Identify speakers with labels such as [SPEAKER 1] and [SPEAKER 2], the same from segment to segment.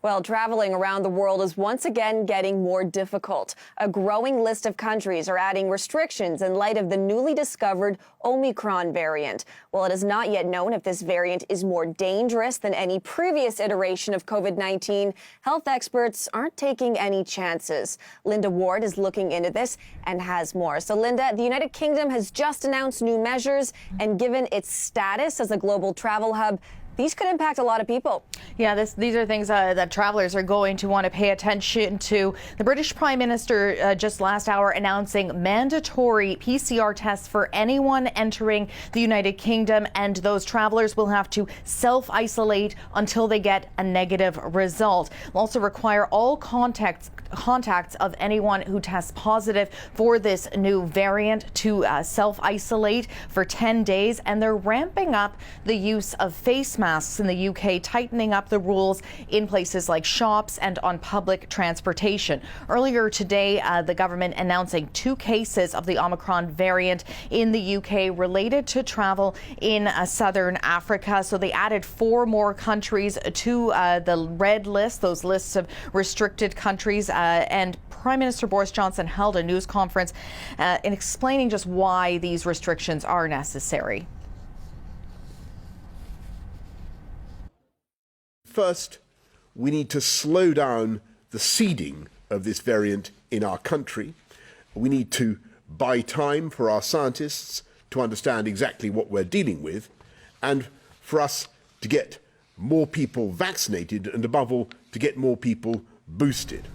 [SPEAKER 1] Well, traveling around the world is once again getting more difficult. A growing list of countries are adding restrictions in light of the newly discovered Omicron variant. While it is not yet known if this variant is more dangerous than any previous iteration of COVID-19, health experts aren't taking any chances. Linda Ward is looking into this and has more. So, Linda, the United Kingdom has just announced new measures, and given its status as a global travel hub, these could impact a lot of people.
[SPEAKER 2] Yeah, these are things that travelers are going to want to pay attention to. The British Prime Minister just last hour announcing mandatory PCR tests for anyone entering the United Kingdom, and those travelers will have to self-isolate until they get a negative result. Will also require all contacts of anyone who tests positive for this new variant to self-isolate for 10 days, and they're ramping up the use of face masks in the UK, tightening up the rules in places like shops and on public transportation. Earlier today, the government announcing 2 cases of the Omicron variant in the UK related to travel in southern Africa. So they added 4 more countries to the red list, those lists of restricted countries, and Prime Minister Boris Johnson held a news conference in explaining just why these restrictions are necessary.
[SPEAKER 3] First, we need to slow down the seeding of this variant in our country. We need to buy time for our scientists to understand exactly what we're dealing with, and for us to get more people vaccinated, and above all, to get more people boosted.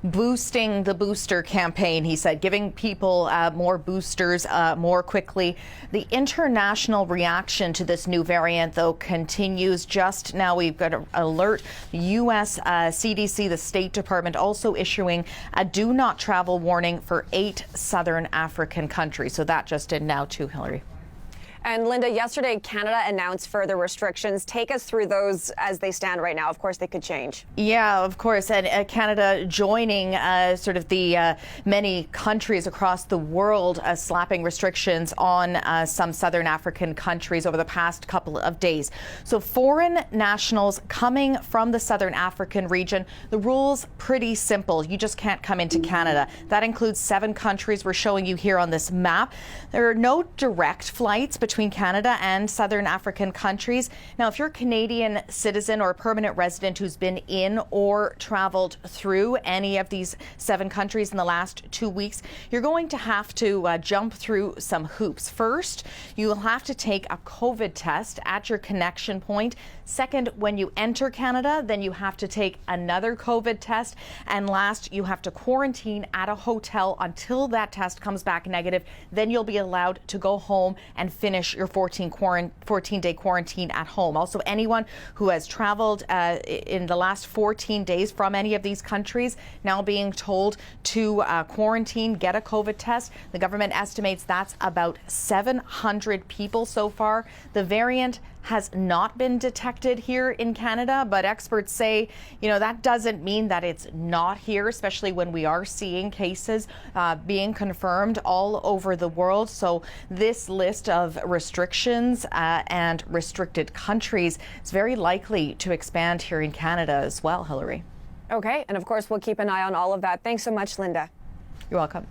[SPEAKER 2] Boosting the booster campaign, he said, giving people more boosters more quickly. The international reaction to this new variant, though, continues. Just now, we've got an alert. The U.S. CDC, the State Department, also issuing a do not travel warning for 8 southern African countries. So that just in now, too, Hillary.
[SPEAKER 1] And Linda, yesterday, Canada announced further restrictions. Take us through those as they stand right now. Of course, they could change.
[SPEAKER 2] Yeah, of course. And Canada joining sort of the many countries across the world slapping restrictions on some southern African countries over the past couple of days. So foreign nationals coming from the southern African region, the rules pretty simple. You just can't come into Canada. That includes 7 countries we're showing you here on this map. There are no direct flights between Canada and southern African countries. Now, if you're a Canadian citizen or a permanent resident who's been in or traveled through any of these 7 countries in the last 2 weeks, you're going to have to jump through some hoops. First, you'll have to take a COVID test at your connection point. Second, when you enter Canada, then you have to take another COVID test. And last, you have to quarantine at a hotel until that test comes back negative. Then you'll be allowed to go home and finish your 14-day quarantine at home. Also, anyone who has traveled in the last 14 days from any of these countries now being told to quarantine, get a COVID test. The government estimates that's about 700 people so far. The variant has not been detected here in Canada, but experts say, that doesn't mean that it's not here, especially when we are seeing cases being confirmed all over the world. So this list of restrictions and restricted countries is very likely to expand here in Canada as well, Hillary.
[SPEAKER 1] Okay, and of course, we'll keep an eye on all of that. Thanks so much, Linda.
[SPEAKER 2] You're welcome.